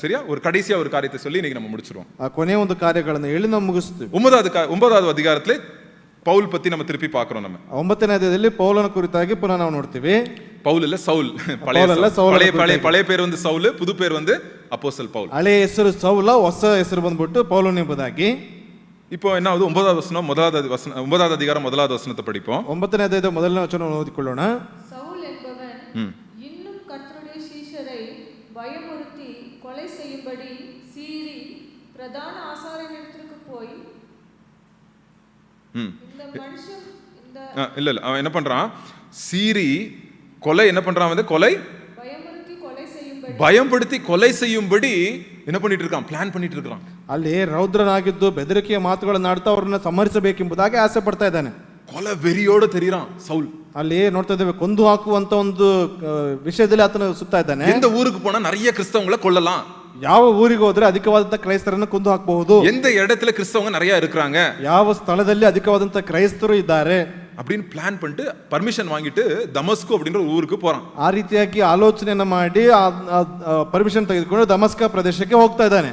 சரியா? ஒரு கடைசியா ஒரு காரியத்தை சொல்லி இன்னைக்கு நம்ம முடிச்சிருவோம். ಕೊನೆಯ ಒಂದು ಕಾರ್ಯಗಳನ್ನು ಹೇಳಿ ನಾವು ಮುಗಿಸ್ತೀವಿ. 9வது அதிகாரத்திலே பவுல் பத்தி நம்ம திருப்பி பார்க்கிறோம். நம்ம 9ನೇ ಅಧ್ಯಾಯದಲ್ಲಿ ಪೌಲನ ಕುರಿತಾಗಿ ಪುನಃ ನಾವು ನೋಡ್ತೀವಿ. பவுல் இல்ல சவுல். பழைய பேர் வந்து சவுல், புது பேர் வந்து அப்போஸ்தலன் பவுல். ಹಳೆಯ ಹೆಸರು ಸೌಲ, ಹೊಸ ಹೆಸರು ಬಂದ್ಬಿಟ್ಟು ಪೌಲನ್ ಎಂಬುದಾಗಿ. இப்போ என்ன ஆகுது? 9வது வசனம் 9வது அதிகாரம் 1வது வசனத்தை படிப்போம். 9ನೇ ಅಧ್ಯಾಯದ ಮೊದಲನೇ ವಚನವನ್ನು ಓದಿಕೊಳ್ಳೋಣ. சவுல் என்பவன் இன்னும் கர்த்தருடைய சீஷரை பயமுறுத்தி கொலை செய்யும்படி சீறி பிரதான ஆசாரியனிடத்திற்கு போய் இந்த மனுஷன் இல்ல அவன் என்ன பண்றான்? சீரி கொலை என்ன பண்றான்? வந்து கொலை பயம்படுத்தி கொலை செய்யும்படி என்ன பண்ணிட்டு இருக்கான்? பிளான் பண்ணிட்டு இருக்கான். ಅಲ್ಲಿ ರೌದ್ರನಾಗಿದ್ದು ಬೆದರಿಕೆಯ ಮಾತುಗಳನ್ನು ಆಡ್ತಾ ಅವರನ್ನ ಸಂಹರಿಸಬೇಕೆಂಬುದಾಗಿ ಆಸೆ ಪಡ್ತಾ ಇದ್ದಾನೆ. ಕೊಲೆ ವೆರಿಯೋಡು ತೆರೀರಾನ್ ಸೌಲ್. ಅಲ್ಲಿ ನೋಡ್ತಾ ಇದ್ದೇವೆ, ಕೊಂದು ಹಾಕುವಂತ ಒಂದು ವಿಷಯದಲ್ಲಿ ಆತನ ಸುತ್ತಾ ಇದ್ದಾನೆ. எந்த ஊருக்கு போனா நிறைய கிறிஸ்தவங்களை கொல்லலாம், ಯಾವ ಊರಿಗೆ ಹೋದ್ರೆ ಅಧಿಕವಾದಂತ ಕ್ರೈಸ್ತರನ್ನು ಕೊಂದು ಹಾಕಬಹುದು, எந்த இடத்துல கிறிஸ்தவங்க நிறைய இருக்கிறாங்க, ಯಾವ ಸ್ಥಳದಲ್ಲಿ ಅಧಿಕವಾದಂತ ಕ್ರೈಸ್ತರು ಇದ್ದಾರೆ அப்படின்னு பிளான் பண்ணிட்டு பர்மிஷன் வாங்கிட்டு தமஸ்கு அப்படின்ற ஒரு ஊருக்கு போறான். ಆ ರೀತಿಯಾಗಿ ಆಲೋಚನೆಯನ್ನ ಮಾಡಿ ಪರ್ಮಿಷನ್ ತೆಗೆದುಕೊಂಡು ದಮಸ್ಕ ಪ್ರದೇಶಕ್ಕೆ ಹೋಗ್ತಾ ಇದ್ದಾನೆ.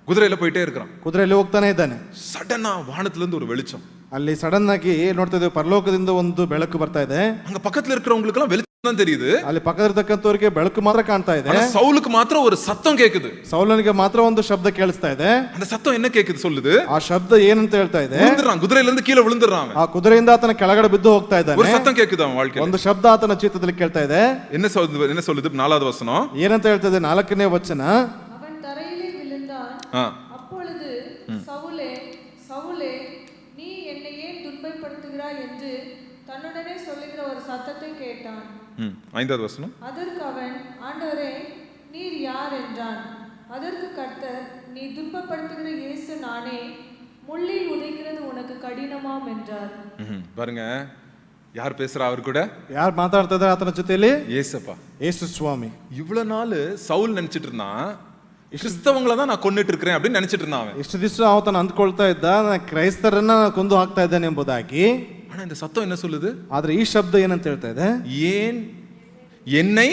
குதிரையில போயிட்டே இருக்கிறான். ಕುದುರೆಯಲ್ಲಿ ಹೋಗ್ತಾನೆ ಇದ್ದಾನೆ. ಸಡನ್ வானத்துல இருந்து ஒரு வெளிச்சம். ಅಲ್ಲಿ ಸಡನ್ ಆಗಿ ನೋಡ್ತಾ ಇದ್ದೇವೆ, ಪರಲೋಕದಿಂದ ಒಂದು ಬೆಳಕು ಬರ್ತಾ ಇದೆ. அங்க பக்கத்துல இருக்கிறவங்களுக்கு எல்லாம் வெளிச்சம் தான் தெரியுது, ಅಲ್ಲಿ ಪಕ್ಕದಲ್ಲಿರತಕ್ಕಂತವರಿಗೆ ಬೆಳಕು ಮಾತ್ರ ಕಾಣ್ತಾ ಇದೆ. சவுலுக்கு ಮಾತ್ರ ஒரு சத்தம் கேக்குது. ಸೌಲನಿಗೆ ಮಾತ್ರ ಒಂದು ಶಬ್ದ ಕೇಳಿಸ್ತಾ ಇದೆ. அந்த சத்தம் என்ன கேக்குது சொல்லுது? ಆ ಶಬ್ದ ಏನಂತ ಹೇಳ್ತಾ ಇದೆ? விழுந்துறான், குதிரையில இருந்து கீழே விழுந்துறான். ಆ ಕುದುರೆಯಿಂದ ಆತನ ಕೆಳಗಡೆ ಬಿದ್ದು ಹೋಗ್ತಾ ಇದ್ದಾನೆ. ஒரு சத்தம் கேக்குது அவன் வாழ்க்கையில. ಒಂದು ಶಬ್ದ ಆತನ ಚಿತ್ತದಲ್ಲಿ ಕೇಳ್ತಾ ಇದೆ. என்ன சொல்லுது? 4வது வசனம் ಏನಂತ ಹೇಳ್ತಾ ಇದೆ? 4ನೇ ವಚನ. அவன் தரையிலே விழுந்தான். அப்பொழுது சவுலே சவுலே நீ என்னை ஏன் துன்பப்படுத்துகிறாய் என்று தன்னுடனே சொல்லுகிற ஒரு சத்தத்தை கேட்டான். 5வது வசனம். அதற்கு அவன், ஆண்டவரே நீர் யார் என்றான். அதற்கு கர்த்தர், நீ துன்பப்படுத்துகிற இயேசு நானே, முள்ளில் உதைக்கிறது உனக்கு கடினமாம் என்றார். பாருங்க, யார் பேசுறா அவர் கூட? ಯಾರು ಮಾತಾಡ್ತಾ ಇದ್ದಾರೆ ಆತನ ಜೊತೆಯಲ್ಲಿ? ஏசப்பா, ಯೇಸು ಸ್ವಾಮಿ. இவ்வளவு நாள் சவுல் நினைச்சிட்டு இருந்தான் கிறிஸ்தவங்களை தான் நான் கொன்னுட்டு இருக்கிறேன் அப்படின்னு நினைச்சிட்டு இருந்தான். ಇಷ್ಟು ದಿವಸ ಆತನ ಅಂದ್ಕೊಳ್ತಾ ಇದ್ದ, ಕ್ರೈಸ್ತರನ್ನ ಕೊಂದು ಹಾಕ್ತಾ ಇದ್ದಾನೆ ಎಂಬುದಾಗಿ. ஆனா இந்த சத்தம் என்ன சொல்லுது? ಆದ್ರೆ ಈ ಶಬ್ದ ಏನಂತ ಹೇಳ್ತಾ ಇದೆ? ஏன் என்னை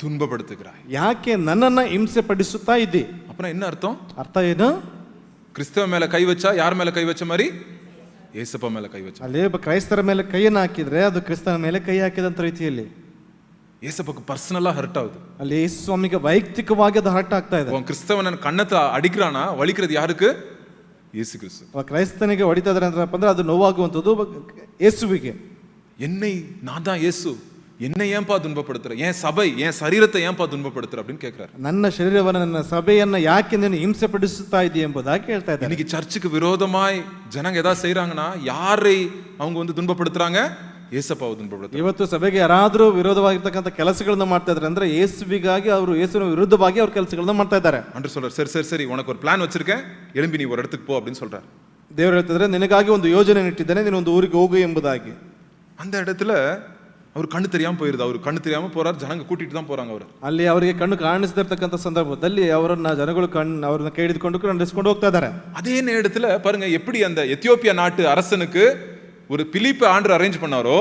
துன்பப்படுத்துகிறாய்? ಯಾಕೆ ನನ್ನನ್ನ ಹಿಂಸೆ ಪಡಿಸುತ್ತಾ ಇದ್ದಿ? அப்புறம் என்ன அர்த்தம்? ಅರ್ಥ ಏನು? கிறிஸ்தவ மேல கை வச்சா யார் மேல கை வச்ச மாதிரி? ஏசப்பா மேல ಕೈ வச்ச. ಅಲ್ಲಿ ಕ್ರೈಸ್ತರ ಮೇಲೆ ಕೈಯನ್ನು ಹಾಕಿದ್ರೆ ಅದು ಕ್ರಿಸ್ತನ ಮೇಲೆ ಕೈ ಹಾಕಿದಂತ ರೀತಿಯಲ್ಲಿ ஏசப்பாக்கு பர்சனலா ஹர்ட் ஆகுது. ಅಲ್ಲಿ ಯೇಸು ಸ್ವಾಮಿಗೆ ವೈಯಕ್ತಿಕವಾಗಿ ಅದು ಹರ್ಟ್ ಆಗ್ತಾ ಇದೆ. கிறிஸ்தவன் கண்ணத்தை அடிக்கிறானா, வலிக்கிறது யாருக்கு? ಯೇಸು ಕ್ರಿಸ್ತ. ಕ್ರೈಸ್ತನಿಗೆ ಹೊಡಿತಾ ಇದ್ದಾರೆ ಅಂತಪ್ಪ ಅಂದ್ರೆ ಅದು ನೋವಾಗುವಂಥದ್ದು ಯೇಸುವಿಗೆ. என்னை நான் தான் இயேசு, என்னை ஏன்பா துன்பப்படுத்துற, என் சபை என் சரீரத்தை ஏன்பா துன்பப்படுத்துற அப்படின்னு கேட்கிறார். ನನ್ನ ಶರೀರವನ್ನು ನನ್ನ ಸಭೆಯನ್ನ ಯಾಕೆ ನೀನು ಹಿಂಸೆ ಪಡಿಸುತ್ತಾ ಇದೆಯಾ ಎಂಬುದಾಗಿ ಹೇಳ್ತಾ ಇದ್ದಾರೆ. இன்னைக்கு சர்ச்சுக்கு விரோதமாய் ஜனங்க ஏதாவது செய்யறாங்கன்னா யாரை அவங்க வந்து துன்பப்படுத்துறாங்க? ಯೇಸಪ್ಪಾವು துன்பப்படுத்துறாங்க. ಇವತ್ತು ಸಭೆಗೆ ಯಾರಾದರೂ ವಿರೋಧವಾಗಿರ್ತಕ್ಕಂಥ ಕೆಲಸಗಳನ್ನ ಮಾಡ್ತಾ ಇದ್ದಾರೆ ಅಂದ್ರೆ ಯೇಸುವಿಗಾಗಿ ಅವರು ಯೇಸುವಿನ ವಿರುದ್ಧವಾಗಿ ಅವ್ರ ಕೆಲಸಗಳನ್ನ ಮಾಡ್ತಾ ಇದ್ದಾರೆ. ಅಂದ್ರೆ சொல்றார், சரி சரி உனக்கு ஒரு பிளான் வச்சிருக்கேன், எழும்பி நீ ஒரு இடத்துக்கு போ அப்படின்னு சொல்றார். ದೇವರು ಹೇಳ್ತಿದ್ರೆ, ನಿನಗಾಗಿ ಒಂದು ಯೋಜನೆ ಇಟ್ಟಿದ್ದೇನೆ, ನೀನು ಒಂದು ಊರಿಗೆ ಹೋಗು ಎಂಬುದಾಗಿ. அந்த இடத்துல அவர் ಕಣ್ಣು தெரியாம போயிருது. அவர் ಕಣ್ಣು தெரியாம போறார், ஜனங்க கூட்டிட்டு தான் போறாங்க அவர். ಅಲ್ಲಿ ಅವರಿಗೆ ಕಣ್ಣು ಕಾಣಿಸದಿರ್ತಕ್ಕಂಥ ಸಂದರ್ಭದಲ್ಲಿ ಅವರನ್ನ ಜನಗಳು ಅವ್ರನ್ನ ಕೈ ಹಿಡಿದುಕೊಂಡು ನಡೆಸಿಕೊಂಡು ಹೋಗ್ತಾ ಇದ್ದಾರೆ. அதே நேரத்துல பாருங்க, எப்படி அந்த எத்தியோப்பியா நாட்டு அரசனுக்கு ஒரு பிலிப்பு ஆண்டவர் அரேஞ்ச் பண்ணாரோ,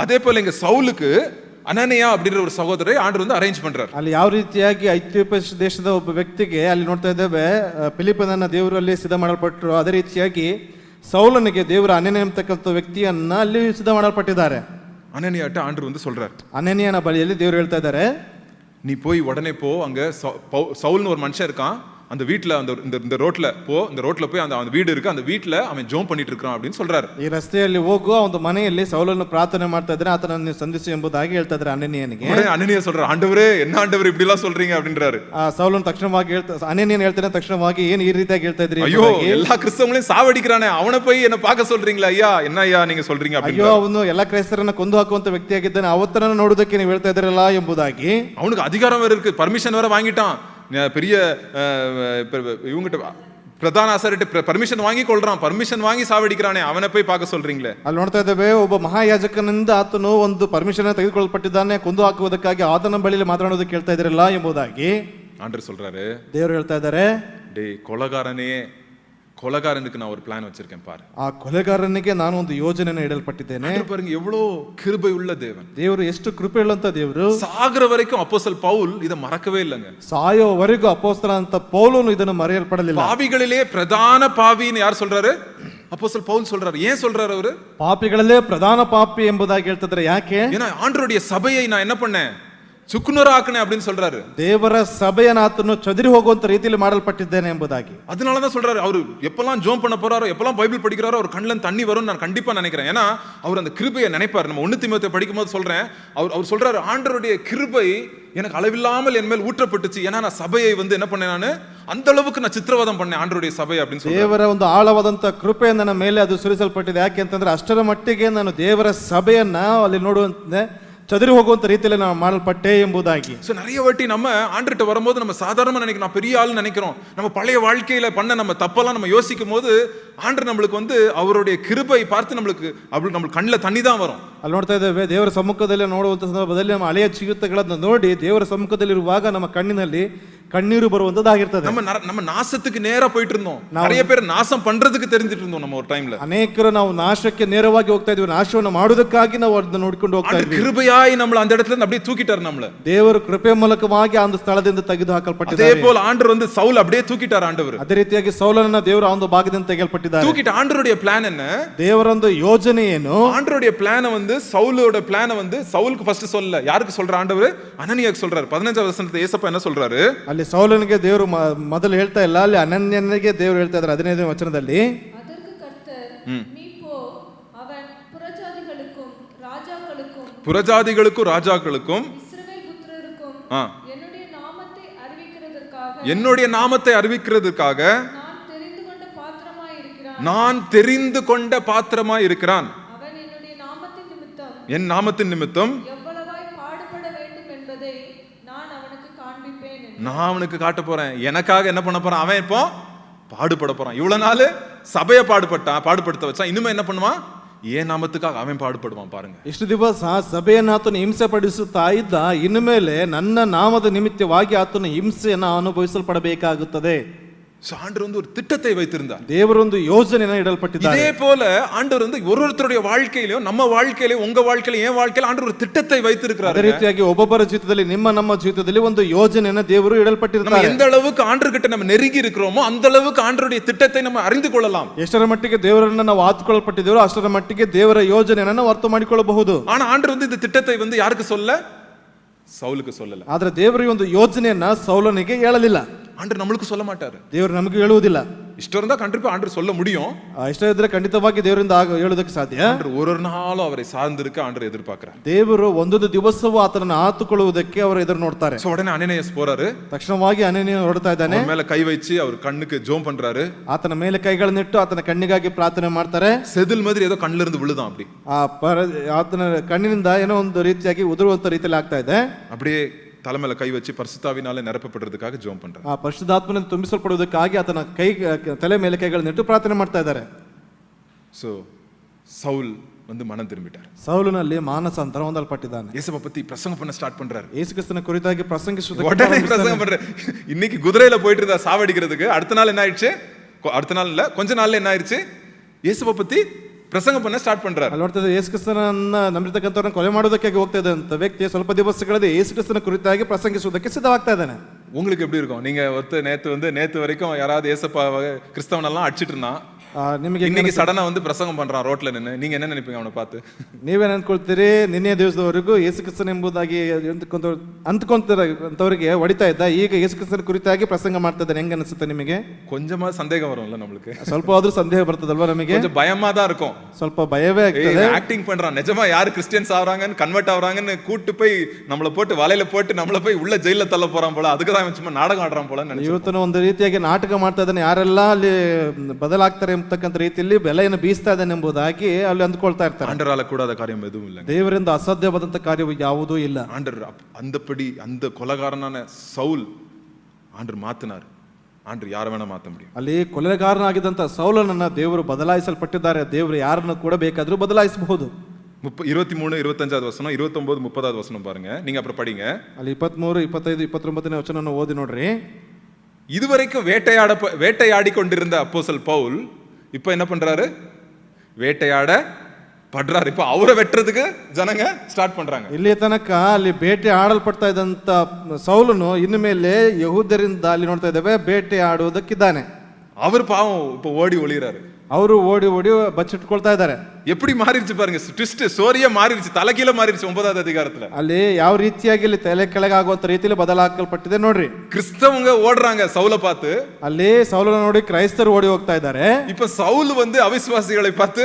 அதே போல இங்க சவுலுக்கு ಅನನೀಯ அப்படின்ற ஒரு சகோதரரை ஆண்டவர் வந்து அரேஞ்ச் பண்றார். ಅಲ್ಲಿ ಯಾವ ರೀತಿಯಾಗಿ ಐಥಿಯೋಪಿಯಾ ದೇಶದ ಒಬ್ಬ ವ್ಯಕ್ತಿಗೆ ಅಲ್ಲಿ ನೋಡ್ತಾ ಇದ್ದೇವೆ ಫಿಲಿಪ್ಪನನ್ನ ದೇವರಲ್ಲಿ ಸಿದ್ಧ ಮಾಡಲ್ಪಟ್ಟರು, ಅದೇ ರೀತಿಯಾಗಿ ಸೌಲನಿಗೆ ದೇವರ ಅನನೀಯ ಎಂಬತಕ್ಕಂಥ ವ್ಯಕ್ತಿಯನ್ನ ಅಲ್ಲಿ ಸಿದ್ಧ ಮಾಡಲ್ಪಟ್ಟಿದ್ದಾರೆ. அனனியாட்ட ஆண்டவர் வந்து சொல்றார், ಅನನೀಯನ ಬಳಿಯಲ್ಲಿ ದೇವರು ಹೇಳ್ತಾ ಇದ್ದಾರೆ, நீ போய் உடனே போ, அங்க சவுல்னு ஒரு மனுஷன் இருக்கான், அந்த வீட்ல அந்த இந்த ரோட்ல போ, இந்த ரோட்ல போய் அந்த வீடு இருக்கு, அந்த வீட்ல அவன் ஜோம் பண்ணிட்டு இருக்கான் அப்படின்னு சொல்றாரு. ಈ ರಸ್ತೆಯಲ್ಲಿ ಹೋಗು, ಒಂದು ಮನೆಯಲ್ಲಿ ಸೌಲನ್ನು ಪ್ರಾರ್ಥನೆ ಮಾಡ್ತಾ ಇದ್ದಾನೆ, ಆತನನ್ನು ಸಂಧಿಸು ಎಂಬುದಾಗಿ ಹೇಳ್ತಾ ಇದ್ದಾರೆ ಅನನೀಯನಿಗೆ. ಅನನೀಯ சொல்றாரு, ஆண்டவரே என்ன ஆண்டவர் இப்படி எல்லாம் சொல்றீங்க அப்படின்றாரு. ಸೌಲನು ತಕ್ಷಣವಾಗಿ ಅನನೀಯನ ಹೇಳ್ತಾನೆ, ತಕ್ಷಣವಾಗಿ ಏನು ಈ ರೀತಿಯಾಗಿ ಹೇಳ್ತಾ ಇದ್ರಿ? ಅಯ್ಯೋ, ಎಲ್ಲಾ ಕ್ರಿಸ್ತವங்களையும் ಸಾವಡಿக்கிறானே, ಅವನ போய் என்ன பார்க்க சொல்றீங்களா ஐயா? என்ன ஐயா நீங்க சொல்றீங்க அப்படின்னு. ಅಯ್ಯೋ, ಅವನು ಎಲ್ಲಾ ಕ್ರೈಸ್ತರನ್ನ ಕೊಂದು ಹಾಕುವಂತ ವ್ಯಕ್ತಿಯಾಗಿದ್ದಾನೆ, ಅವತ್ತನ್ನ ನೋಡೋದಕ್ಕೆ ನೀವು ಹೇಳ್ತಾ ಇದ್ರಲ್ಲ ಎಂಬುದಾಗಿ. அவனுக்கு அதிகாரம் வேற இருக்கு, பர்மிஷன் வேற வாங்கிட்டான், பெரிய இவங்கிட்ட பிரதான ஆசாரிட்ட பர்மிஷன் வாங்கி கொள்றான், பர்மிஷன் வாங்கி சாவடிக்கிறானே, அவனை போய் பார்க்க சொல்றீங்களே. ಅಲ್ಲಿ ನೋಡ್ತಾ ಇದ್ದೇವೆ, ಒಬ್ಬ ಮಹಾಯಾಜಕನಿಂದ ಆತನು ಒಂದು ಪರ್ಮಿಷನ್ ತೆಗೆದುಕೊಳ್ಳಲ್ಪಟ್ಟಿದ್ದಾನೆ, ಕೊಂದು ಹಾಕುವುದಕ್ಕಾಗಿ ಆತನ ಬಳಿಯಲ್ಲಿ ಮಾತನಾಡೋದಕ್ಕೆ ಕೇಳ್ತಾ ಇದ್ರಲ್ಲ ಎಂಬುದಾಗಿ ಆಂಡರ್ சொல்றாரு. ದೇವರು ಹೇಳ್ತಾ ಇದ್ದಾರೆ, டேய் கொலகாரனே, கொலைகாரனுக்கு நான் ஒரு பிளான் வச்சிருக்கேன் பாரு. ಆ ಕೊಲೆಗಾರನಿಗೆ ನಾನು ಒಂದು ಯೋಜನೆಯನ್ನು ಇಡಲ್ಪಟ್ಟಿದ್ದೇನೆ. ஆண்டவர் பாருங்க எவ்வளோ கிருபை உள்ள தேவன். ದೇವರು ಎಷ್ಟು ಕೃಪೆ ಉಳ್ಳಂತ ದೇವರು. சாகுற வரைக்கும் அப்போஸ்தலன் பவுல் இதை மறக்கவே இல்லைங்க. ಸಾಯೋವರೆಗೂ ಅಪೊಸ್ತಲನಾದಂತ ಪೌಲನು ಇದನ್ನು ಮರೆಯಲ್ಪಡಲಿಲ್ಲ. பாவிகளிலே பிரதான பாவின்னு யார் சொல்றாரு? அப்போஸ்தலன் பவுல் சொல்றாரு. ஏன் சொல்றாரு அவரு? ಪಾಪಿಗಳಲ್ಲೇ ಪ್ರಧಾನ ಪಾಪಿ ಎಂಬುದಾಗಿ ಹೇಳ್ತಿದ್ರೆ ಯಾಕೆ? ஏன்னா ஆண்டவருடைய சபையை நான் என்ன பண்ணேன்? சுக்குநூறாக்குனே அப்படின்னு சொல்றாரு. ದೇವರ ಸಭೆಯನ್ನು ಆತನು ಚದುರಿ ಹೋಗುವಂತ ರೀತಿಯಲ್ಲಿ ಮಾಡಲ್ಪಟ್ಟಿದ್ದೇನೆ ಎಂಬುದಾಗಿ. அதனாலதான் சொல்றாரு. அவரு எப்பெல்லாம் ஜோம் பண்ண போறாரோ, எப்பெல்லாம் பைபிள் படிக்கிறாரோ, அவர் கண்ணில் தண்ணி வரும்னு நான் கண்டிப்பா நினைக்கிறேன். ஏன்னா அவர் அந்த கிருபையை நினைப்பாரு. நம்ம 1 தீமோத்தேயு படிக்கும் போது சொல்றேன், அவர் சொல்றாரு, ஆண்டவருடைய கிருபை எனக்கு அளவில்லாமல் என் மேல் ஊற்றப்பட்டுச்சு. ஏன்னா நான் சபையை என்ன பண்ணேன், நான் அந்த அளவுக்கு நான் சித்திரவதம் பண்ணேன் ಆಂಡ್ರೊடைய ಸಭೆ அப்படின்னு சொல்லி. ದೇವರ ಒಂದು ಆಳವಾದಂತ ಕೃಪೆ ನನ್ನ ಮೇಲೆ ಅದು ಸುರಿಸಲ್ಪಟ್ಟಿದೆ. ಯಾಕೆ ಅಂತಂದ್ರೆ ಅಷ್ಟರ ಮಟ್ಟಿಗೆ ನಾನು ದೇವರ ಸಭೆಯನ್ನ ಅಲ್ಲಿ ನೋಡುವಂತೆ ಚದುರಿ ಹೋಗುವಂತ ರೀತಿಯಲ್ಲಿ ನಾವು ಮಾಡಲ್ಪಟ್ಟೆ ಎಂಬುದಾಗಿ. ಸೊ நிறைய வாட்டி நம்ம ஆண்டர்ட்ட வரும்போது நம்ம சாதாரணமா நினைக்கிறோம், நான் பெரிய ஆள் நினைக்கிறோம். நம்ம பழைய வாழ்க்கையில பண்ண நம்ம தப்பெல்லாம் நம்ம யோசிக்கும் போது ஆண்டர் நம்மளுக்கு அவருடைய கிருபை பார்த்து நம்மளுக்கு கண்ணில் தண்ணி தான் வரும். ಅಲ್ಲಿ ನೋಡ್ತಾ ಇದ್ದೇವೆ, ದೇವರ ಸಮ್ಮುಖದಲ್ಲಿ ನೋಡುವಂತ ಸಂದರ್ಭದಲ್ಲಿ ನಮ್ಮ ಹಳೆಯ ಜೀವಿತಗಳನ್ನು ನೋಡಿ ದೇವರ ಸಮ್ಮುಖದಲ್ಲಿರುವಾಗ ನಮ್ಮ ಕಣ್ಣಿನಲ್ಲಿ ಕಣ್ಣೀರು ಬರುವಂತದ್ದಾಗಿರ್ತದೆ. நம்ம நாசத்துக்கு நேரா போயிட்டு இருந்தோம். நிறைய பேர் நாசம் பண்றதுக்கு தெரிஞ்சிட்டு இருந்தோம். நம்ம ஒரு டைம்ல ಅನೇಕರು ನಾವು ನಾಶಕ್ಕೆ ನೇರವಾಗಿ ಹೋಗ್ತಾ ಇದ್ವಿ. ನಾಶವನ್ನು ಮಾಡುವುದಕ್ಕಾಗಿ ನಾವು ಅದನ್ನ ನೋಡಿಕೊಂಡು ಹೋಗ್ತಾ ಇದ್ವಿ. கிருபையாய் நம்மள அந்த இடத்துல இருந்து அப்படியே தூக்கிட்டார். நம்மள ದೇವರು ಕೃಪೆ ಮೂಲಕವಾಗಿ அந்த ಸ್ಥಳದಿಂದ ತೆಗೆದು ಹಾಕಲ್ಪಟ್ಟಿದ್ದಾರೆ. அதே போல ஆண்டவர் சவுல் அப்படியே தூக்கிட்டார். ஆண்டவர் ಅದೇ ರೀತಿಯಾಗಿ ಸೌಲನನ್ನ ದೇವರು ಆ ಒಂದು ಭಾಗದಿಂದ ತೆಗೆಯಲ್ಪಟ್ಟಿದ್ದಾರೆ. தூக்கிட்டு ஆண்டவருடைய பிளான் என்ன? ದೇವರ ಒಂದು ಯೋಜನೆ ಏನು? ஆண்டவருடைய பிளான் சவுலோட பிளான் சவுலுக்கு ஃபர்ஸ்ட் சொல்லல. யாருக்கு சொல்ற ஆண்டவர்? அனனியாக்கு சொல்றாரு. 15வது வசனத்துல ஏசப்பா என்ன சொல்றாரு? ಅಲ್ಲಿ ಸೌಲನಿಗೆ ದೇವರು ಮೊದಲು ಹೇಳ್ತಾ ಇಲ್ಲ, ಅಲ್ಲಿ ಅನನ್ಯನಿಗೆ ದೇವರು ಹೇಳ್ತಾ ಇದ್ದಾರೆ 15ನೇ ವಚನದಲ್ಲಿ. அதற்கு கர்த்தர், நீ போ, அவன் புறஜாதிகளுக்கும் ராஜாக்களுக்கும் இஸ்ரவேல் புத்திரருக்கும் என்னுடைய நாமத்தை அறிவிக்கிறதுக்காக நான் தெரிந்து கொண்ட பாத்திரமாய் இருக்கிறான். அவன் என் நாமத்தின் நிமித்தம் எவ்வளவாய் பாடுபட வேண்டும் என்பதை நான் அவனுக்கு காட்ட போறேன். எனக்காக என்ன பண்ண போறான்? அவன் இப்போ பாடுபட போறான். இவ்வளவு நாள் சபையை பாடுபடுத்த வச்சான். இனிமே என்ன பண்ணுவான்? ஏன் நாமத்துக்காக அவன் பாடுபடுவான். பாருங்க, ಇಷ್ಟು ದಿವಸ ಸಭೆಯನ್ನು ಆತನು ಹಿಂಸೆ ಪಡಿಸುತ್ತಾ ಇದ್ದ, ಇನ್ನು ಮೇಲೆ ನನ್ನ ನಾಮದ ನಿಮಿತ್ತವಾಗಿ ಆತನು ಹಿಂಸೆಯನ್ನು ಅನುಭವಿಸಲ್ಪಡಬೇಕಾಗುತ್ತದೆ. ஆண்டவர் ஒரு திட்டத்தை வைத்திருந்தார். ದೇವರು ಒಂದು ಯೋಜನೆಯನ್ನು ಇಡಲ್ಪಟ್ಟಿದ್ದಾರೆ. இதே போல ஆண்டவர் ஒருத்தருடைய வாழ்க்கையிலும், நம்ம வாழ்க்கையிலும், உங்க வாழ்க்கையிலும், என் வாழ்க்கையிலும் ஆண்டவர் ஒரு திட்டத்தை வைத்திருக்கிறார். ಅದೇ ರೀತಿಯಾಗಿ ಒಬ್ಬೊಬ್ಬರ ಜೀವಿತದಲ್ಲಿ, ನಮ್ಮ ಜೀವಿತದಲ್ಲಿ ಒಂದು ಯೋಜನೆಯನ್ನು ದೇವರು ಇಡಲ್ಪಟ್ಟಿದ್ದಾರೆ. நம்ம எந்த அளவுக்கு ஆண்டவர் கிட்ட நம்ம நெருங்கி இருக்கிறோமோ அந்த அளவுக்கு ஆண்டவருடைய திட்டத்தை நம்ம அறிந்து கொள்ளலாம். ಎಷ್ಟರ ಮಟ್ಟಿಗೆ ದೇವರನ್ನ ನಾವು ಆತುಕೊಳ್ಳಲ್ಪಟ್ಟಿದ್ದೇವೋ ಅಷ್ಟರ ಮಟ್ಟಿಗೆ ದೇವರ ಯೋಜನೆಯನ್ನು ನಾವು ಅರ್ಥ ಮಾಡಿಕೊಳ್ಳಬಹುದು. ஆனா ஆண்டவர் இந்த திட்டத்தை யாருக்கு சொல்ல? சவுலுக்கு சொல்லல. ಆದ್ರೆ ದೇವರು ಈ ಒಂದು ಯೋಜನೆಯನ್ನ ಸೌಲನಿಗೆ ಹೇಳಲಿಲ್ಲ. ஆண்டவர் நம்மளுக்கு சொல்ல மாட்டாரு. ದೇವರು ನಮಗೆ ಹೇಳುವುದಿಲ್ಲ. இஷ்டம் இருந்தா கண்டிப்பா ஆண்டவர் சொல்ல முடியும். ಇಷ್ಟ ಇದ್ರೆ ಖಂಡಿತವಾಗಿ ದೇವರಿಂದ ಹೇಳೋದಕ್ಕೆ ಸಾಧ್ಯ. ஆண்டவர் ஒரு நாளும் அவரை சார்ந்திருக்க ஆண்டவர் எதிர்பார்க்கிறார். ದೇವರು ಒಂದೊಂದು ದಿವಸವೂ ಆತನನ್ನು ಆತುಕೊಳ್ಳುವುದಕ್ಕೆ ಅವರು ಎದುರು ನೋಡ್ತಾರೆ. சோ உடனே அனனியாஸ் போறாரு. ತಕ್ಷಣವಾಗಿ ಅನನೀಯ ಹೊರಡ್ತಾ ಇದ್ದಾನೆ. அவன் மேல கை வச்சு அவர் கண்ணுக்கு ஜோம் பண்றாரு. ಆತನ ಮೇಲೆ ಕೈಗಳನ್ನಿಟ್ಟು ಆತನ ಕಣ್ಣಿಗಾಗಿ ಪ್ರಾರ್ಥನೆ ಮಾಡ್ತಾರೆ. செதில் மாதிரி ஏதோ கண்ணில இருந்து விழுதான். அப்படி ಆತನ ಕಣ್ಣಿನಿಂದ ಏನೋ ಒಂದು ರೀತಿಯಾಗಿ ಉದುರುವಂತ ರೀತಿಯಲ್ಲಿ ಆಗ್ತಾ ಇದೆ. அப்படியே தலைமையில கை வச்சு பரிசுத்தாவினாலே நிரப்பப்படுறதுக்காக ஜெபம் பண்றாரு. ಆ ಪರಿಶುದ್ಧಾತ್ಮನಿಂದ ತುಂಬಿಸಲ್ಪಡುವುದಕ್ಕಾಗಿ ಆತನ ತಲೆ ಮೇಲೆ ಕೈಗಳನ್ನಿಟ್ಟು ಪ್ರಾರ್ಥನೆ ಮಾಡ್ತಾ ಇದ್ದಾರೆ. சோ சவுல் மனம் திரும்பிட்டார். ಸೌಲನಲ್ಲಿ ಮಾನಸಾಂತರ ಹೊಂದಲ್ಪಟ್ಟಿದ್ದಾನೆ. இயேசுவை பத்தி பிரசங்கம் பண்ண ஸ்டார்ட் பண்றாரு. ಯೇಸು ಕ್ರಿಸ್ತನ ಕುರಿತಾಗಿ ಪ್ರಸಂಗಿಸುವುದಕ್ಕೆ உடனே பிரசங்கம் பண்றாரு. இன்னைக்கு குதிரையில போயிட்டு இருந்தா சாவடிக்கிறதுக்கு, அடுத்த நாள் என்ன ஆயிடுச்சு? அடுத்த நாள் இல்ல, கொஞ்ச நாள்ல என்ன ஆயிடுச்சு? இயேசுவை பத்தி ಪ್ರಸಂಗ பண்ண ಸ್ಟಾರ್ಟ್ பண்றாரு. ಅಲ್ಲಿ ನೋಡ್ತಾ ಯೇಸು ಕ್ರಿಸ್ತನನ್ನ ನಂಬಿರ್ತಕ್ಕಂಥವ್ರನ್ನ ಕೊಲೆ ಮಾಡೋದಕ್ಕಾಗಿ ಹೋಗ್ತಾ ಇದ್ದಂತ ವ್ಯಕ್ತಿ ಸ್ವಲ್ಪ ದಿವಸಗಳಲ್ಲಿ ಯೇಸು ಕ್ರಿಸ್ತನ ಕುರಿತಾಗಿ ಪ್ರಸಂಗಿಸುವುದಕ್ಕೆ ಸಿದ್ಧವಾಗ್ತಾ ಇದ್ದಾನೆ. உங்களுக்கு எப்படி இருக்கும்? நீங்க நேத்து வரைக்கும் யாராவது ஏசப்பா கிறிஸ்தவனெல்லாம் அடிச்சிட்டு இருந்தான், ನಿಮಗೆ இன்னைக்கு சடனா பிரசங்கம் பண்றான் ரோட்ல நின்னு, நீங்க என்ன நினைப்பீங்க அவனை பார்த்து? ನೀವೇನ್ ಅನ್ಕೊಳ್ತೀರಿ? ನಿನ್ನೆ ದಿವಸದವರೆಗೂ ಯೇಸು ಕ್ರಿಸ್ತನ ಎಂಬುದಾಗಿ ಅಂದ್ಕೊಂತವರಿಗೆ ಹೊಡಿತಾ ಇದ್ದ, ಈಗ ಯೇಸು ಕ್ರಿಸ್ತನ ಕುರಿತಾಗಿ ಪ್ರಸಂಗ ಮಾಡ್ತಾ ಇದ್ದಾನೆ, ಹೆಂಗ ಅನಿಸುತ್ತೆ ನಿಮಗೆ? கொஞ்சமா சந்தேகம் வரும்ல நம்மளுக்கு. ಸ್ವಲ್ಪ ಆದ್ರೂ ಸಂದೇಹ ಬರ್ತದಲ್ವಾ ನಮಗೆ? கொஞ்சம் பயமா தான் இருக்கும். ಸ್ವಲ್ಪ ಭಯವೇ ಆಗ್ತದೆ. ஆக்டிங் பண்றான், நிஜமா யாரு கிறிஸ்டியன்ஸ் ஆவறாங்கன்னு கன்வெர்ட் ஆவறாங்கன்னு கூட்டி போய் நம்மள போட்டு வலையில போட்டு நம்மள போய் உள்ள ஜெயில தள்ள போறான் போல, அதுக்கு தான் சும்மா நாடகம் ஆடுறான் போல நினைச்சு. ಇವತ್ತನ ಒಂದು ರೀತಿಯಾಗಿ ನಾಟಕ ಮಾಡ್ತಾ ಇದ್ದಾನೆ, ಯಾರೆಲ್ಲ ಅಲ್ಲಿ ಬದಲಾಗ್ತಾರೆ ಎಂಬತಕ್ಕಂಥ ರೀತಿಯಲ್ಲಿ ಬೆಲೆಯನ್ನು ಬೀಸ್ತಾ ಇದ್ದಾನೆ ಎಂಬುದಾಗಿ ಅಲ್ಲಿ ಅಂದ್ಕೊಳ್ತಾ ಇರ್ತಾರೆ. ஆண்டவரால கூடாத காரியம் எதுவும் இல்லை. ದೇವರಿಂದ ಅಸಾಧ್ಯವಾದಂತ ಕಾರ್ಯವು ಯಾವುದೂ ಇಲ್ಲ. ஆண்டவர் அந்தபடி அந்த கொலைகாரனான சவுல் ஆண்டவர் மாத்தினார். ஆண்டவர் யாரை வேணா மாத்த முடியும். ಅಲ್ಲಿ ಕೊಲೆಗಾರನಾಗಿದ್ದಂತ ಸೌಲನನ್ನ ದೇವರು ಬದಲಾಯಿಸಲ್ಪಟ್ಟಿದ್ದಾರೆ. ದೇವರು ಯಾರನ್ನು ಕೂಡ ಬೇಕಾದ್ರೂ ಬದಲಾಯಿಸಬಹುದು. 23, 25வது வசனம், 29, 30வது வசனம் பாருங்க. நீங்க அப்புறம் படிங்க. ಅಲ್ಲಿ 23, 25, 29ನೇ ವಚನವನ್ನು ಓದಿ ನೋಡ್ರಿ. இதுவரைக்கும் வேட்டையாடி கொண்டிருந்த அப்போஸ்தலன் பவுல் இப்போ என்ன பண்றாரு? வேட்டையாட ಪಡ್ರಾರು ಇಪ್ಪ ಅವರ ವೆಟ್ಟರದಕ್ಕೆ ಜನಂಗ ಸ್ಟಾರ್ಟ್ ಪண்றாங்க. ಇಲ್ಲಿ ತನಕ ಅಲ್ಲಿ ಬೇಟೆ ಆಡಲ್ಪಡ್ತಾ ಇದ್ದಂತ ಸೌಲನು ಇನ್ನು ಮೇಲೆ ಯಹೂದ್ಯರಿಂದ ಅಲ್ಲಿ ನೋಡ್ತಾ ಇದ್ದೇವೆ ಬೇಟೆ ಆಡುವುದಕ್ಕಿದ್ದಾನೆ. ಅವರು ಪಾವ ಇಪ್ಪ ಓಡಿ ಒಳಿರಾರು. ಅವರು ಓಡಿ ಓಡಿ ಬಚ್ಚಿಟ್ಕೊಳ್ತಾ ಇದ್ದಾರೆ. எப்படி மாறிடுச்சு பாருங்க, ட்விஸ்ட் ஸ்டோரியே மாறிடுச்சு, தலைகீழ மாறிடுச்சு 9வது அதிகாரத்துல. ಅಲ್ಲಿ ಯಾವ ರೀತಿಯಾಗಿ ಇಲ್ಲಿ ತಲೆ ಕೆಳಗಾಗುವಂತ ರೀತಿಯಲ್ಲಿ ಬದಲಾಕಲ್ಪಟ್ಟಿದೆ ನೋಡ್ರಿ. ಕ್ರಿಸ್ತವಂಗ ಓಡ್றாங்க ಸೌಲ பார்த்து. ಅಲ್ಲಿ ಸೌಲನ ನೋಡಿ ಕ್ರೈಸ್ತರು ಓಡಿ ಹೋಗ್ತಾ ಇದ್ದಾರೆ. இப்ப ಸೌಲ್ வந்து ಅವಿಶ್ವಾಸಿகளை பார்த்து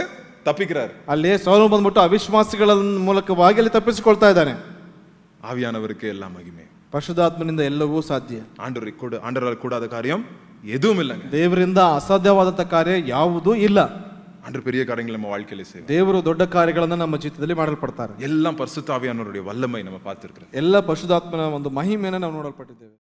ತಪ್ಪಿக்கிறார். ಅಲ್ಲಿ ಸೌಲ ಬಂದ್ಬಿಟ್ಟು ಅವಿಶ್ವಾಸಿಗಳ ಮೂಲಕವಾಗಿ ಅಲ್ಲಿ ತಪ್ಪಿಸಿಕೊಳ್ತಾ ಇದ್ದಾನೆ. ஆவியானவருக்கு எல்லா மகிமை. ಪರಿಶುದ್ಧಾತ್ಮನಿಂದ ಎಲ್ಲವೂ ಸಾಧ್ಯ. ஆண்டவரால் கூடாத காரியம் எதுவும் இல்லைங்க. ದೇವರಿಂದ ಅಸಾಧ್ಯವಾದಂತ ಕಾರ್ಯ ಯಾವುದೂ ಇಲ್ಲ. ஆண்டவர் பெரிய காரியங்களை நம்ம வாழ்க்கையில செய்வார். ದೇವರು ದೊಡ್ಡ ಕಾರ್ಯಗಳನ್ನು ನಮ್ಮ ಜೀವಿತದಲ್ಲಿ ಮಾಡಲ್ಪಡ್ತಾರೆ. எல்லாம் பரிசுத்த ஆவியானவருடைய வல்லமை நம்ம பார்த்திருக்கிறோம். ಎಲ್ಲ ಪರಿಶುದ್ಧಾತ್ಮನ ಒಂದು ಮಹಿಮೆಯನ್ನು ನಾವು ನೋಡಲ್ಪಟ್ಟಿದ್ದೇವೆ.